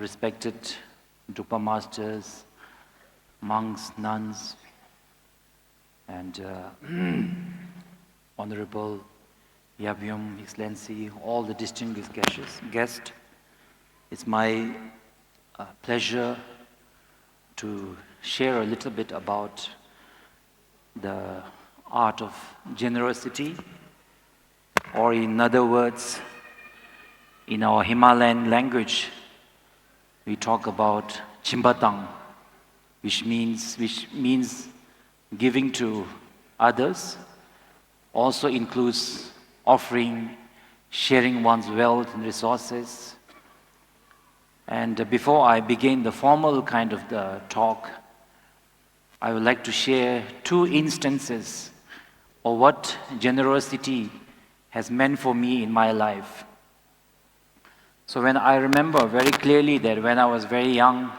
respected Dokhampa masters, monks, nuns, and Honorable Yabyum, Excellency, all the distinguished guests. It's my pleasure to share a little bit about the art of generosity, or in other words, in our Himalayan language, we talk about Chimbatang, which means giving to others, also includes offering, sharing one's wealth and resources. And before I begin the formal kind of the talk, I would like to share two instances of what generosity has meant for me in my life. So when I remember very clearly that when I was very young,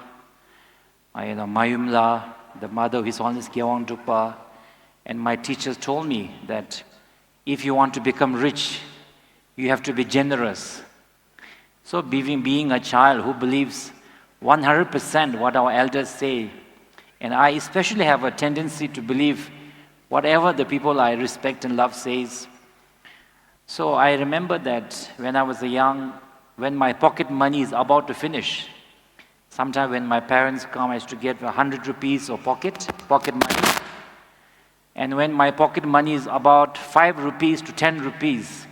Mayumla, the mother of His Holiness Gyalwa Dokhampa, and my teachers told me that if you want to become rich, you have to be generous. So being a child who believes 100% what our elders say, and I especially have a tendency to believe whatever the people I respect and love says. So I remember that when I was young, when my pocket money is about to finish, sometime when my parents come, I used to get 100 rupees of pocket money. And when my pocket money is about 5 rupees to 10 rupees,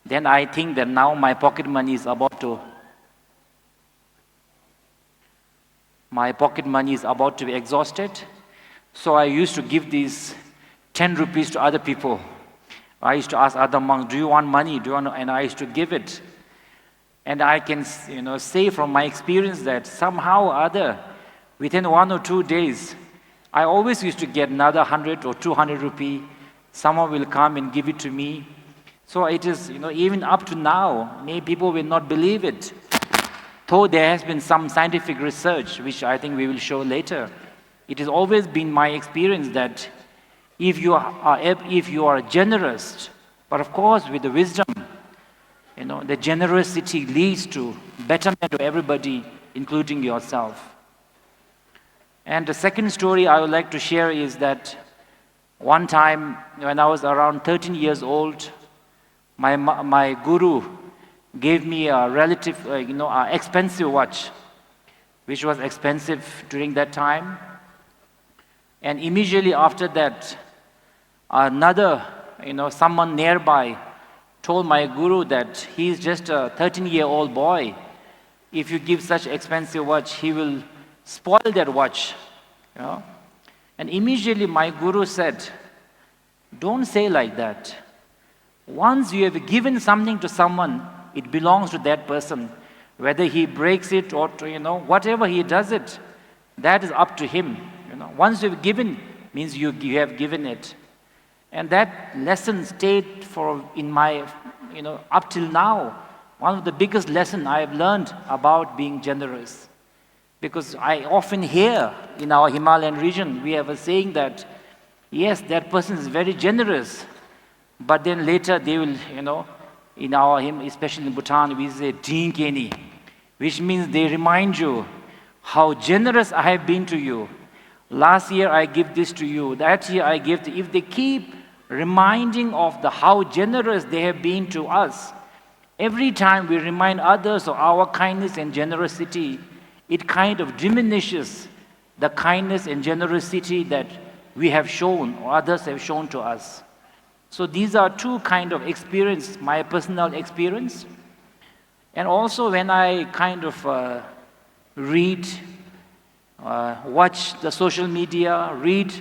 then I think that now my pocket money is about to be exhausted. So I used to give these 10 rupees to other people. I used to ask other monks, do you want money? And I used to give it. And I can say from my experience that somehow or other, within 1 or 2 days, I always used to get another 100 or 200 rupee. Someone will come and give it to me. So it is, even up to now, many people will not believe it. Though there has been some scientific research, which I think we will show later, it has always been my experience that if you are generous, but of course with the wisdom, the generosity leads to betterment to everybody, including yourself. And the second story I would like to share is that one time when I was around 13 years old, my guru gave me a expensive watch, which was expensive during that time. And immediately after that, someone nearby told my guru that he's just a 13-year-old boy. If you give such expensive watch, he will spoil that watch. And immediately my guru said, don't say like that. Once you have given something to someone, it belongs to that person. Whether he breaks it or whatever he does it, that is up to him. Once you've given, means you have given it. And that lesson stayed in my, up till now, one of the biggest lessons I have learned about being generous. Because I often hear in our Himalayan region, we have a saying that, yes, that person is very generous, but then later they will, in our, especially in Bhutan, we say, Dinkeni, which means they remind you how generous I have been to you. Last year I give this to you, that year I give. If they keep reminding of how generous they have been to us, every time we remind others of our kindness and generosity, it kind of diminishes the kindness and generosity that we have shown or others have shown to us. So these are two kind of experience, my personal experience. And also when I kind of read, watch the social media, read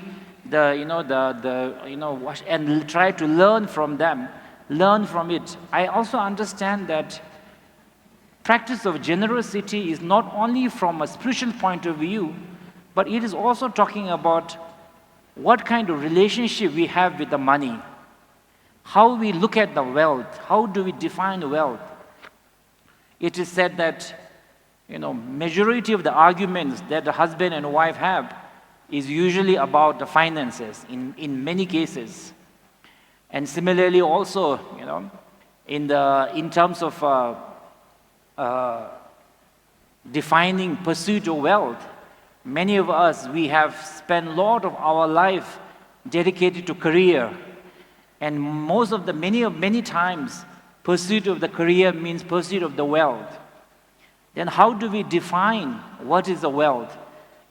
watch and try to learn from them, learn from it, I also understand that practice of generosity is not only from a spiritual point of view, but it is also talking about what kind of relationship we have with the money, how we look at the wealth, how do we define wealth. It is said that, majority of the arguments that the husband and wife have is usually about the finances in many cases. And similarly also, in terms of defining pursuit of wealth. Many of us, we have spent a lot of our life dedicated to career. And many times, pursuit of the career means pursuit of the wealth. Then how do we define what is the wealth?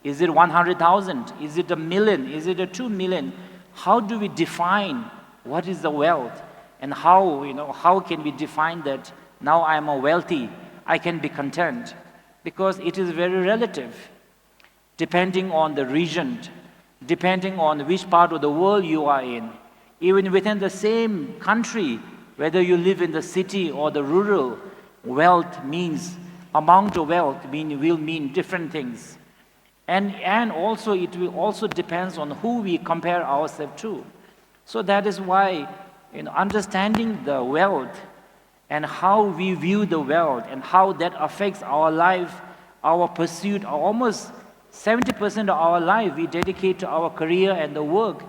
Is it 100,000? Is it 1,000,000? Is it 2,000,000? How do we define what is the wealth? And how can we define that now I am a wealthy, I can be content? Because it is very relative, depending on the region, depending on which part of the world you are in. Even within the same country, whether you live in the city or the rural, amount of wealth will mean different things. And also it will also depends on who we compare ourselves to. So that is why understanding the wealth and how we view the wealth and how that affects our life, our pursuit, almost 70% of our life we dedicate to our career and the work.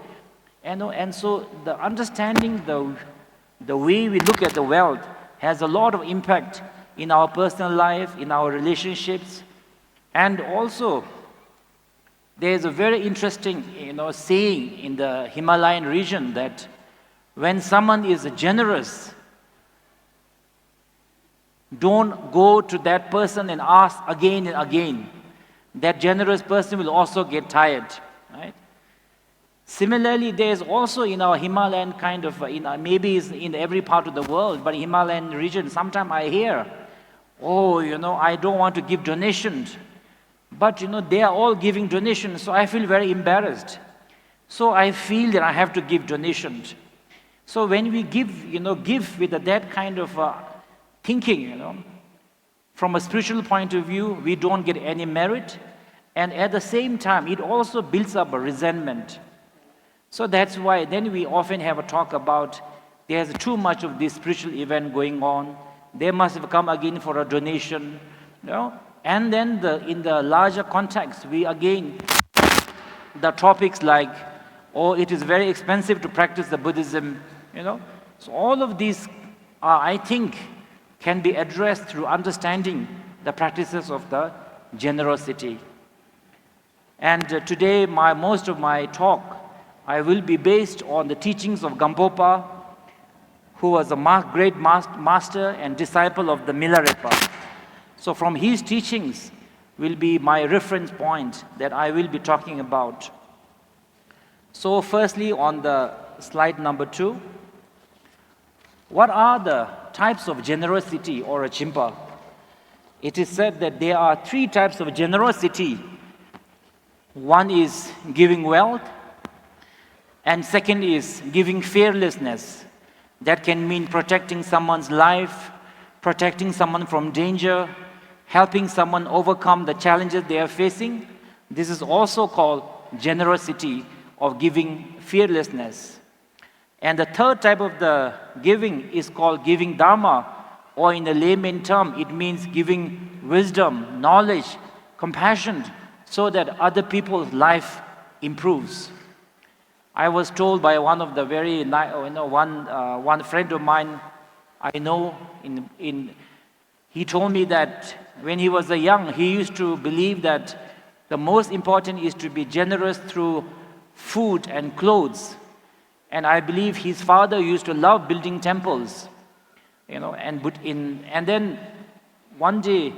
And so the understanding the way we look at the wealth has a lot of impact in our personal life, in our relationships. And also, there's a very interesting saying in the Himalayan region that when someone is generous, don't go to that person and ask again and again. That generous person will also get tired, right? Similarly, there is also in our Himalayan maybe it's in every part of the world, but Himalayan region, sometimes I hear, I don't want to give donations. But they are all giving donations, so I feel very embarrassed. So I feel that I have to give donations. So when we give with that kind of thinking, from a spiritual point of view, we don't get any merit. And at the same time, it also builds up a resentment. So that's why then we often have a talk about there's too much of this spiritual event going on. They must have come again for a donation. And then in the larger context, we again, the topics like, it is very expensive to practice the Buddhism, So all of these, I think, can be addressed through understanding the practices of the generosity. And today, most of my talk, I will be based on the teachings of Gampopa, who was a great master and disciple of the Milarepa. So from his teachings will be my reference point that I will be talking about. So firstly, on the slide number 2, what are the types of generosity or a chimpa? It is said that there are 3 types of generosity. One is giving wealth, and second is giving fearlessness. That can mean protecting someone's life, protecting someone from danger, helping someone overcome the challenges they are facing. This is also called generosity of giving fearlessness. And the third type of the giving is called giving dharma, or in the layman term, it means giving wisdom, knowledge, compassion, so that other people's life improves. I was told by one of the one friend of mine I know, he told me that when he was young, he used to believe that the most important is to be generous through food and clothes. And I believe his father used to love building temples, and then one day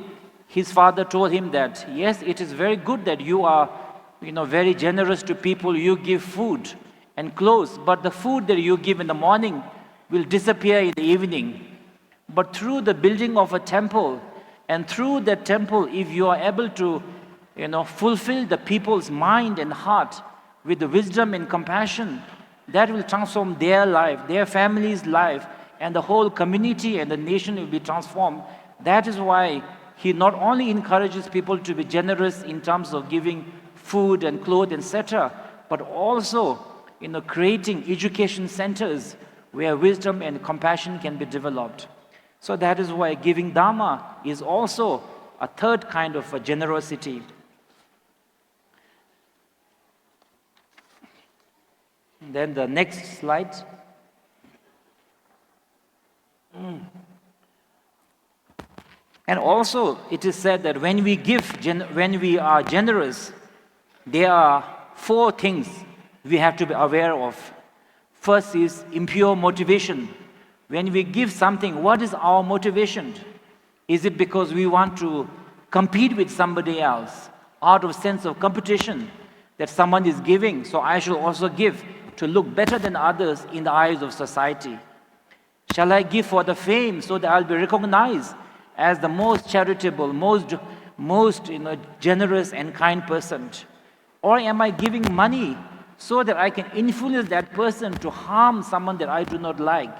his father told him that, yes, it is very good that you are, very generous to people, you give food and clothes, but the food that you give in the morning will disappear in the evening. But through the building of a temple, and through that temple, if you are able to, fulfill the people's mind and heart with the wisdom and compassion, that will transform their life, their family's life, and the whole community and the nation will be transformed. That is why he not only encourages people to be generous in terms of giving food and clothes, etc., but also, creating education centers where wisdom and compassion can be developed. So that is why giving dharma is also a third kind of a generosity. Then the next slide. And also, it is said that when we give, when we are generous, there are 4 things we have to be aware of. First is impure motivation. When we give something, what is our motivation? Is it because we want to compete with somebody else out of sense of competition that someone is giving, so I should also give to look better than others in the eyes of society? Shall I give for the fame so that I'll be recognized as the most charitable, most generous and kind person? Or am I giving money so that I can influence that person to harm someone that I do not like?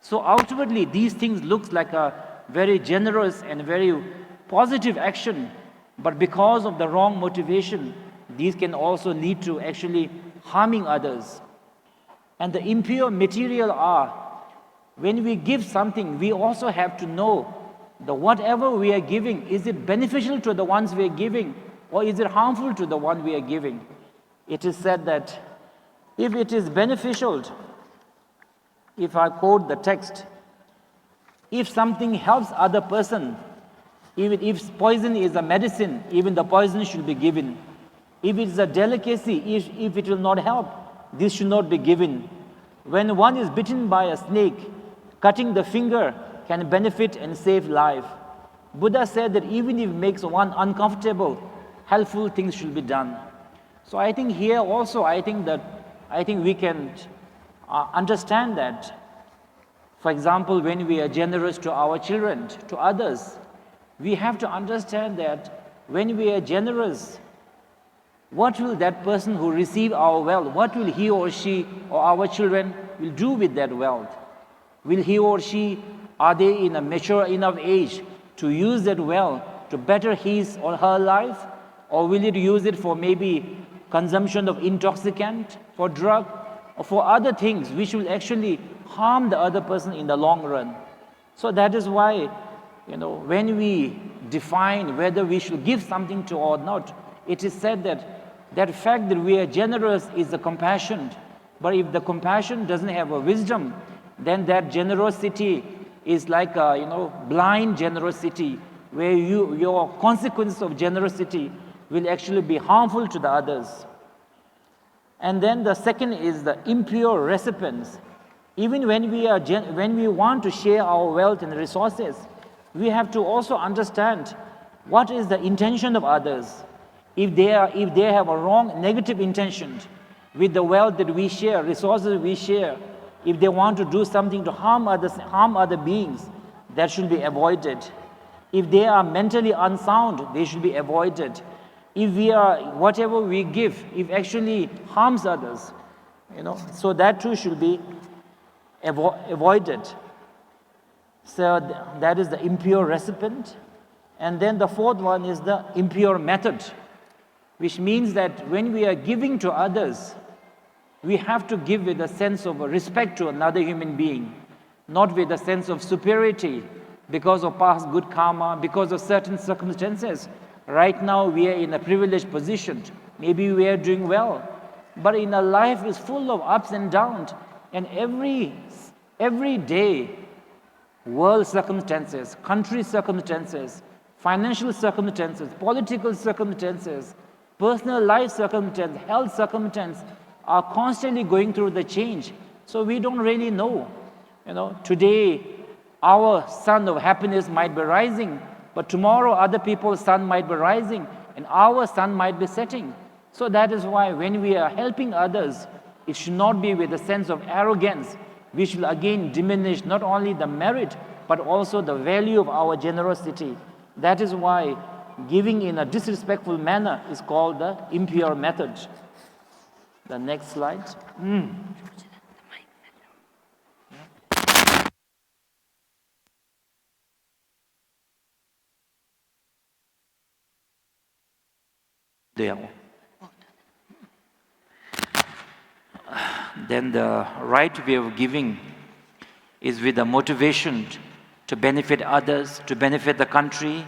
So ultimately, these things look like a very generous and very positive action, but because of the wrong motivation, these can also lead to actually harming others. And the impure material are, when we give something, we also have to know that whatever we are giving, is it beneficial to the ones we are giving, or is it harmful to the one we are giving? It is said that if it is beneficial, if I quote the text, if something helps other person, even if poison is a medicine, even the poison should be given. If it is a delicacy, if it will not help, this should not be given. When one is bitten by a snake, cutting the finger can benefit and save life. Buddha said that even if it makes one uncomfortable, helpful things should be done. So I think here also, I think we can understand that. For example, when we are generous to our children, to others, we have to understand that when we are generous, what will that person who receive our wealth, what will he or she or our children will do with that wealth? Will he or she, are they in a mature enough age to use that wealth to better his or her life? Or will it use it for maybe consumption of intoxicant, for drug, or for other things which will actually harm the other person in the long run? So that is why, when we define whether we should give something to or not, it is said that fact that we are generous is the compassion. But if the compassion doesn't have a wisdom, then that generosity is like a blind generosity, where your consequence of generosity will actually be harmful to the others. And then the second is the impure recipients. Even when we want to share our wealth and resources, we have to also understand what is the intention of others. If they have a wrong, negative intention with the wealth that we share, resources we share, if they want to do something to harm others, harm other beings, that should be avoided. If they are mentally unsound, they should be avoided. If whatever we give, if actually harms others, so that too should be avoided. So that is the impure recipient. And then the fourth one is the impure method, which means that when we are giving to others, we have to give with a sense of respect to another human being, not with a sense of superiority because of past good karma, because of certain circumstances. Right now we are in a privileged position. Maybe we are doing well, but in a life is full of ups and downs, and every day, world circumstances, country circumstances, financial circumstances, political circumstances, personal life circumstances, health circumstances are constantly going through the change. So we don't really know. Today our sun of happiness might be rising, but tomorrow other people's sun might be rising and our sun might be setting. So that is why when we are helping others, it should not be with a sense of arrogance, which will again diminish not only the merit, but also the value of our generosity. That is why giving in a disrespectful manner is called the impure method. The next slide. There. Then the right way of giving is with the motivation to benefit others, to benefit the country,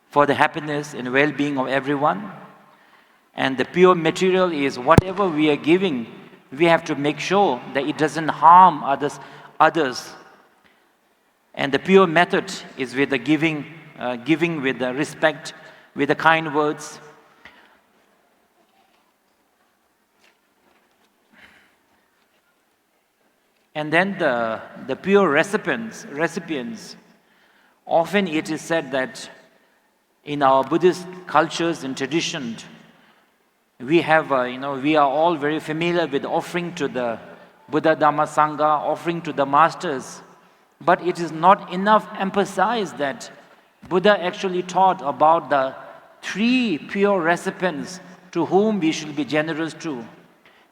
for the happiness and well-being of everyone. And the pure material is whatever we are giving, we have to make sure that it doesn't harm others. And the pure method is with the giving giving with respect, with the kind words. And then the pure recipients, often it is said that in our Buddhist cultures and traditions, we have, we are all very familiar with offering to the Buddha, Dhamma, Sangha, offering to the masters. But it is not enough emphasized that Buddha actually taught about the 3 pure recipients to whom we should be generous to.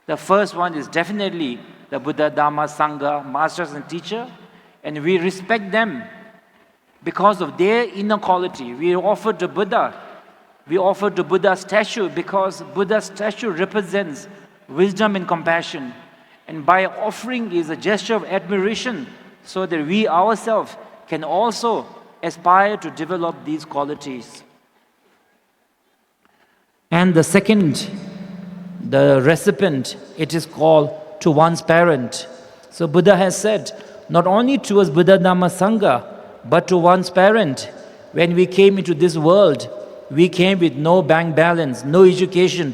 The first one is definitely the Buddha, Dhamma, Sangha, masters and teacher, and we respect them because of their inner quality. We offer to Buddha statue because Buddha's statue represents wisdom and compassion. And by offering is a gesture of admiration so that we ourselves can also aspire to develop these qualities. And the second, the recipient, it is called to one's parent. So Buddha has said, not only towards Buddha, Dhamma, Sangha, but to one's parent. When we came into this world, we came with no bank balance, no education,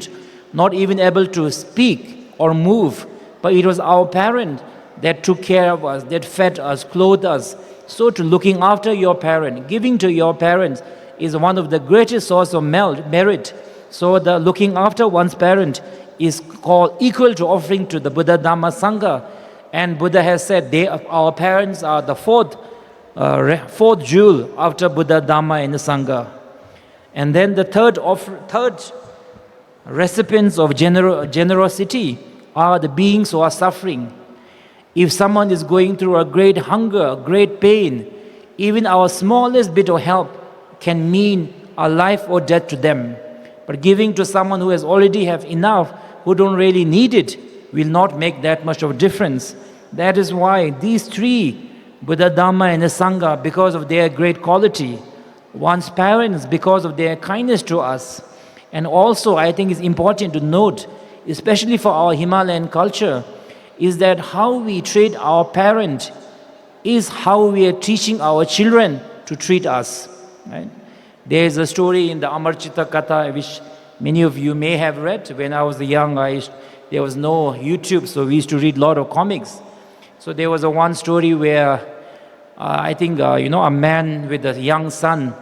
not even able to speak or move. But it was our parent that took care of us, that fed us, clothed us. So to looking after your parent, giving to your parents is one of the greatest sources of merit. So the looking after one's parent is called equal to offering to the Buddha, Dhamma, Sangha. And Buddha has said our parents are the fourth jewel after Buddha, Dhamma and the Sangha. And then the third recipients of generosity are the beings who are suffering. If someone is going through a great hunger, great pain, even our smallest bit of help can mean a life or death to them. But giving to someone who has already have enough, who don't really need it, will not make that much of a difference. That is why these 3, Buddha, Dhamma and the Sangha, because of their great quality, one's parents because of their kindness to us. And also I think it's important to note, especially for our Himalayan culture, is that how we treat our parent is how we are teaching our children to treat us. Right? There is a story in the Amarchita Katha which many of you may have read. When I was young, there was no YouTube, so we used to read a lot of comics. So there was one story where I think a man with a young son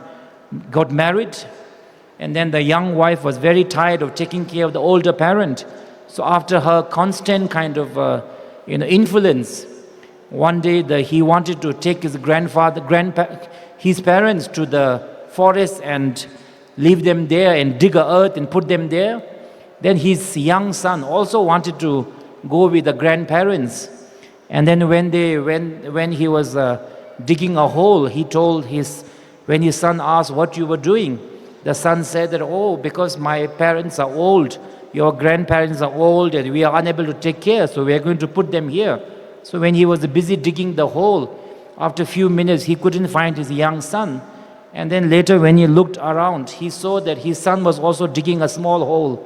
got married, and then the young wife was very tired of taking care of the older parent. So after her constant kind of influence, one day he wanted to take his his parents to the forest and leave them there and dig a earth and put them there. Then his young son also wanted to go with the grandparents. And then when he was digging a hole, when his son asked what you were doing, the son said that, because my parents are old, your grandparents are old and we are unable to take care, so we are going to put them here. So when he was busy digging the hole, after a few minutes he couldn't find his young son. And then later when he looked around, he saw that his son was also digging a small hole.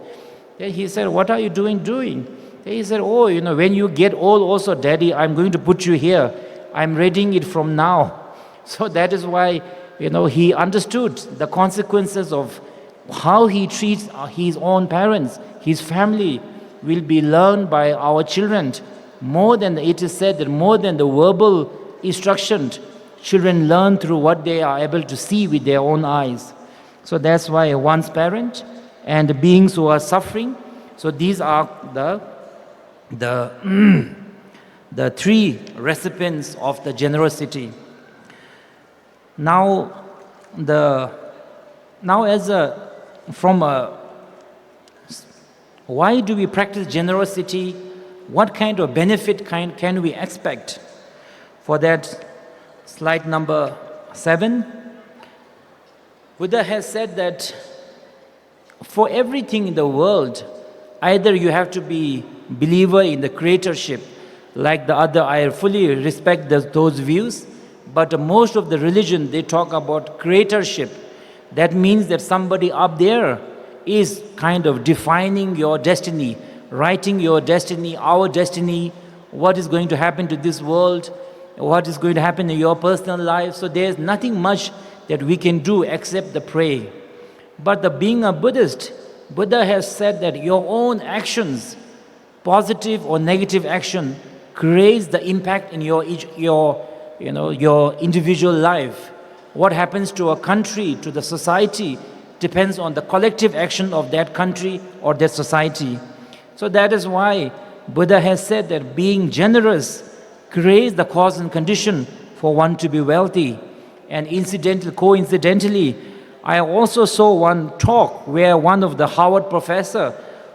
Then he said, what are you doing? Then he said, when you get old also, Daddy, I'm going to put you here. I'm readying it from now. So that is why, he understood the consequences of how he treats his own parents. His family will be learned by our children. It is said that more than the verbal instruction, children learn through what they are able to see with their own eyes. So that's why one's parent and the beings who are suffering. So these are the 3 recipients of the generosity. Why do we practice generosity? What kind of benefit can we expect? For that, slide number 7, Buddha has said that for everything in the world, either you have to be believer in the creatorship, like the other, I fully respect those views, but most of the religion, they talk about creatorship. That means that somebody up there is kind of defining your destiny, writing your destiny, our destiny, what is going to happen to this world, what is going to happen in your personal life. So there's nothing much that we can do except the pray. But being a Buddhist, Buddha has said that your own actions, positive or negative action, creates the impact in your individual life. What happens to a country, to the society, depends on the collective action of that country or that society. So that is why Buddha has said that being generous creates the cause and condition for one to be wealthy. And coincidentally, I also saw one talk where one of the Harvard professor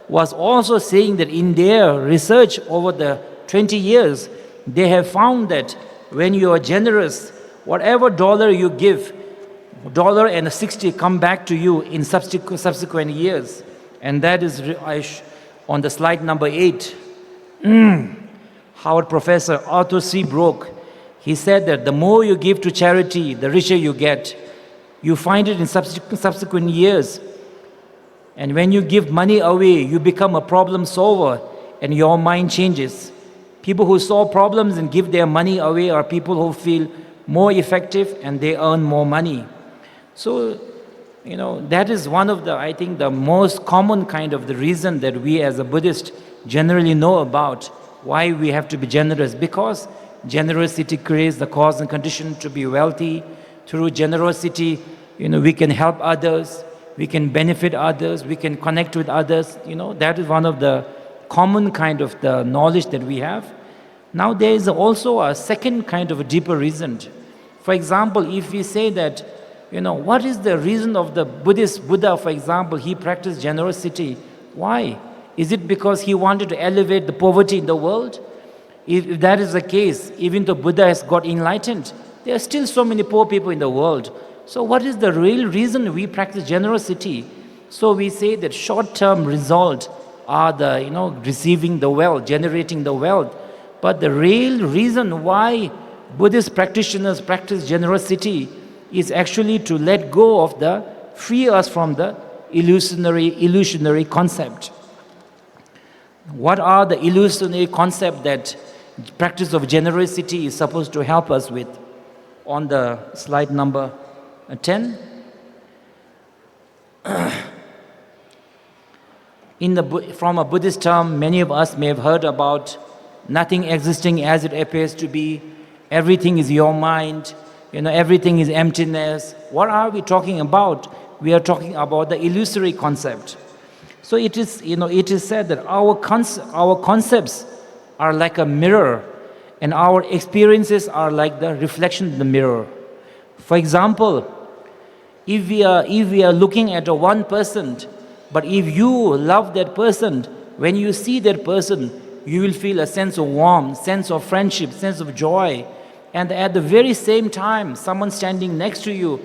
was also saying that in their research over the 20 years, they have found that when you are generous, whatever dollar you give, $1.60 come back to you in subsequent years. And that is on the slide number 8. Howard professor Arthur C. Brock, he said that the more you give to charity, the richer you get. You find it in subsequent years. And when you give money away, you become a problem solver and your mind changes. People who solve problems and give their money away are people who feel more effective and they earn more money. So, that is one of I think the most common kind of the reason that we as a Buddhist generally know about why we have to be generous, because generosity creates the cause and condition to be wealthy. Through generosity, we can help others, we can benefit others, we can connect with others. That is one of the common kind of the knowledge that we have. Now there is also a second kind of a deeper reason. For example, if we say that, what is the reason of the Buddha, for example, he practiced generosity. Why? Is it because he wanted to elevate the poverty in the world? If that is the case, even though Buddha has got enlightened, there are still so many poor people in the world. So what is the real reason we practice generosity? So we say that short-term result are the, receiving the wealth, generating the wealth. But the real reason why Buddhist practitioners practice generosity is actually to let go of free us from the illusionary concept. What are the illusionary concepts that practice of generosity is supposed to help us with? On the slide number 10. From a Buddhist term, many of us may have heard about nothing existing as it appears to be, everything is your mind, everything is emptiness. What are we talking about? We are talking about the illusory concept. So it is said that our concepts are like a mirror, and our experiences are like the reflection in the mirror. For example, if we are looking at one person, but if you love that person, when you see that person, you will feel a sense of warmth, sense of friendship, sense of joy. And at the very same time, someone standing next to you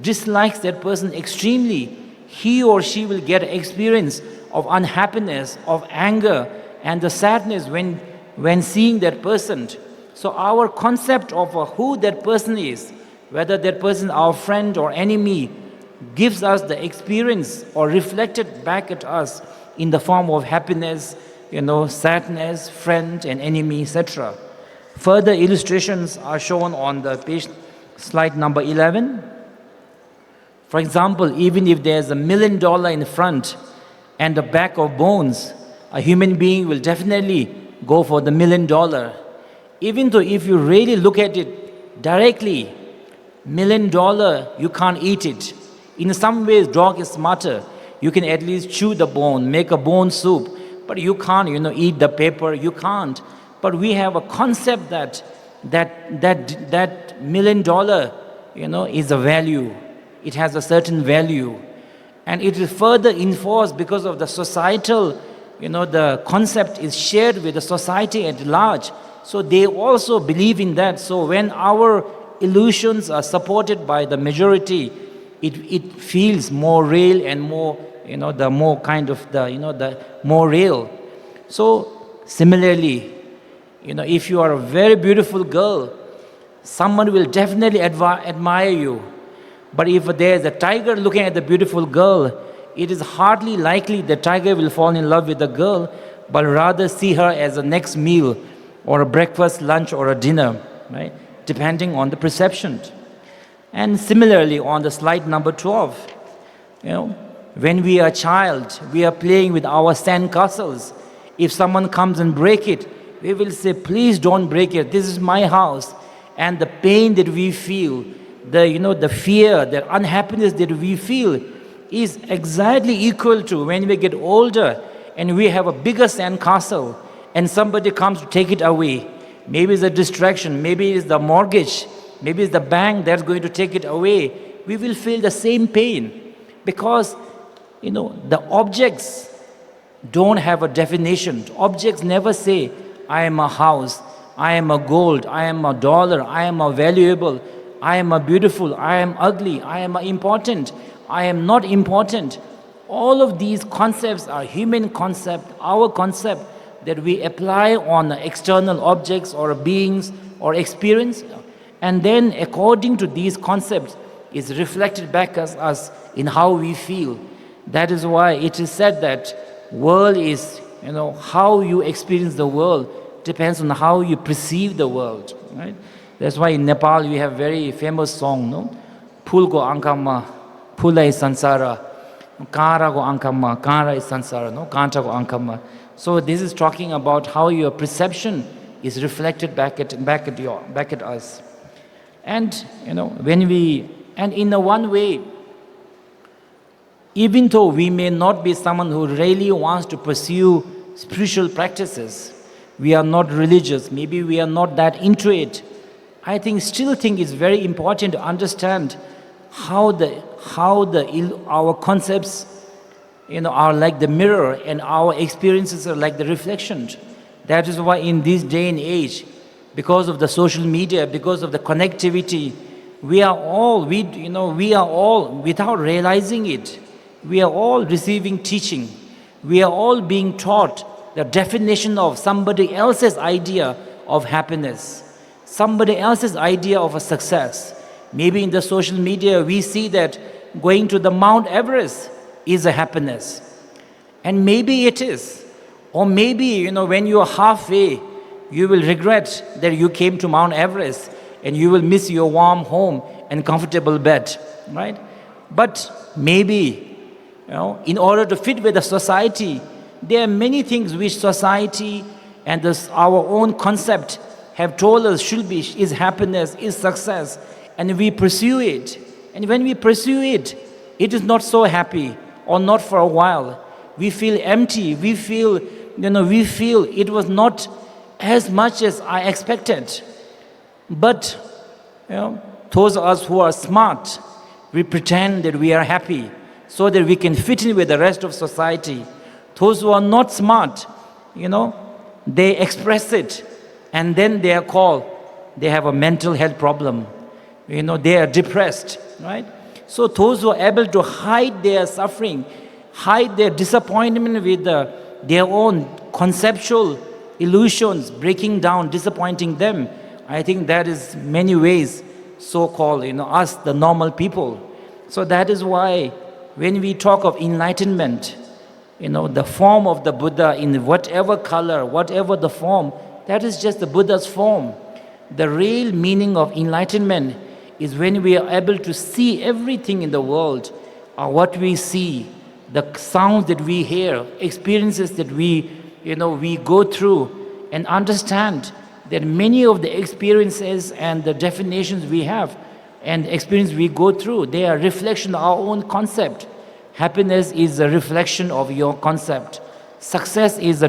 dislikes that person extremely, he or she will get experience of unhappiness, of anger, and the sadness when seeing that person. So our concept of who that person is, whether that person our friend or enemy, gives us the experience or reflected back at us in the form of happiness, sadness, friend and enemy, etc. Further illustrations are shown on the page, slide number 11. For example, even if there's $1 million in front and a bag of bones, a human being will definitely go for the $1 million. Even though if you really look at it directly, $1 million, you can't eat it. In some ways, dog is smarter. You can at least chew the bone, make a bone soup, but you can't, eat the paper. You can't. But we have a concept that $1 million, is a value. It has a certain value, and it is further enforced because of the societal. The concept is shared with the society at large. So they also believe in that. So when our illusions are supported by the majority, it feels more real and more, the more kind of the more real. So similarly, if you are a very beautiful girl, someone will definitely admire you. But if there is a tiger looking at the beautiful girl, it is hardly likely the tiger will fall in love with the girl, but rather see her as a next meal, or a breakfast, lunch, or a dinner, right? Depending on the perception. And similarly, on the slide number 12, you know, when we are a child, we are playing with our sand castles. If someone comes and break it, we will say, please don't break it. This is my house. And the pain that we feel, the fear, the unhappiness that we feel is exactly equal to when we get older and we have a bigger sand castle and somebody comes to take it away. Maybe it's a distraction, maybe it's the mortgage, maybe it's the bank that's going to take it away. We will feel the same pain because, the objects don't have a definition. Objects never say, I am a house, I am a gold, I am a dollar, I am a valuable, I am a beautiful, I am ugly, I am important, I am not important. All of these concepts are human concept, our concept that we apply on external objects or beings or experience. And then according to these concepts is reflected back as us in how we feel. That is why it is said that world is, how you experience the world depends on how you perceive the world, right? That's why in Nepal we have very famous song, no? Phulko ankama, phula is sansara, kara ko ankama, kara is sansara, no? Kanta ko ankama. So this is talking about how your perception is reflected back at us. And and in a one way, even though we may not be someone who really wants to pursue spiritual practices, we are not religious, maybe we are not that into it, I still think it's very important to understand how our concepts are like the mirror and our experiences are like the reflection. That is why in this day and age, because of the social media, because of the connectivity, we are all without realizing it, we are all receiving teaching. We are all being taught the definition of somebody else's idea of happiness, somebody else's idea of a success. Maybe in the social media we see that going to the Mount Everest is a happiness. And maybe it is. Or maybe, when you are halfway, you will regret that you came to Mount Everest and you will miss your warm home and comfortable bed, right? But maybe, in order to fit with the society, there are many things which society and our own concept have told us is happiness, is success, and we pursue it. And when we pursue it, it is not so happy or not for a while. We feel empty. We feel it was not as much as I expected. But, those of us who are smart, we pretend that we are happy so that we can fit in with the rest of society. Those who are not smart, they express it and then they are called, they have a mental health problem. They are depressed, right? So those who are able to hide their suffering, hide their disappointment with their own conceptual illusions, breaking down, disappointing them, I think that is many ways so-called, us, the normal people. So that is why when we talk of enlightenment, the form of the Buddha in whatever color, whatever the form, that is just the Buddha's form. The real meaning of enlightenment is when we are able to see everything in the world, what we see, the sounds that we hear, experiences that we go through, and understand that many of the experiences and the definitions we have and experience we go through, they are reflection of our own concept. Happiness is a reflection of your concept. Success is a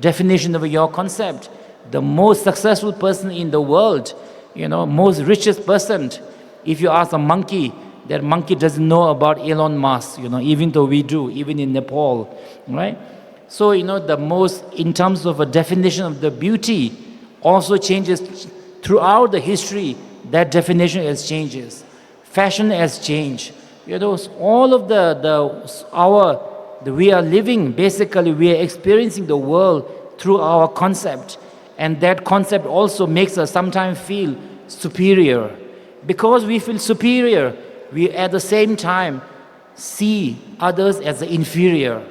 definition of your concept. The most successful person in the world, most richest person, if you ask a monkey, that monkey doesn't know about Elon Musk, even though we do, even in Nepal, right? So, the most, in terms of a definition of the beauty, also changes throughout the history. That definition has changes. Fashion has changed. All of we are living, basically, we are experiencing the world through our concept. And that concept also makes us sometimes feel superior. Because we feel superior, we at the same time see others as inferior.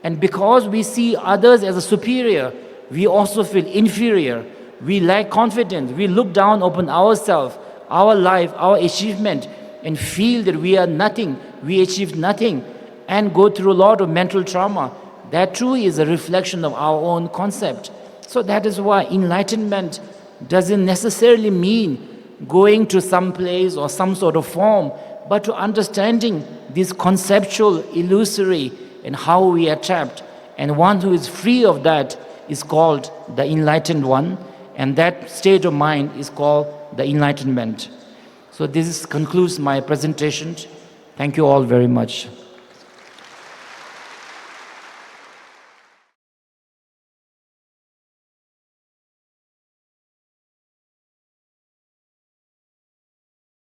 And because we see others as a superior, we also feel inferior. We lack confidence. We look down upon ourselves, our life, our achievement, and feel that we are nothing, we achieved nothing, and go through a lot of mental trauma, that too is a reflection of our own concept. So that is why enlightenment doesn't necessarily mean going to some place or some sort of form, but to understanding this conceptual, illusory, and how we are trapped. And one who is free of that is called the enlightened one, and that state of mind is called the enlightenment. So this concludes my presentation. Thank you all very much.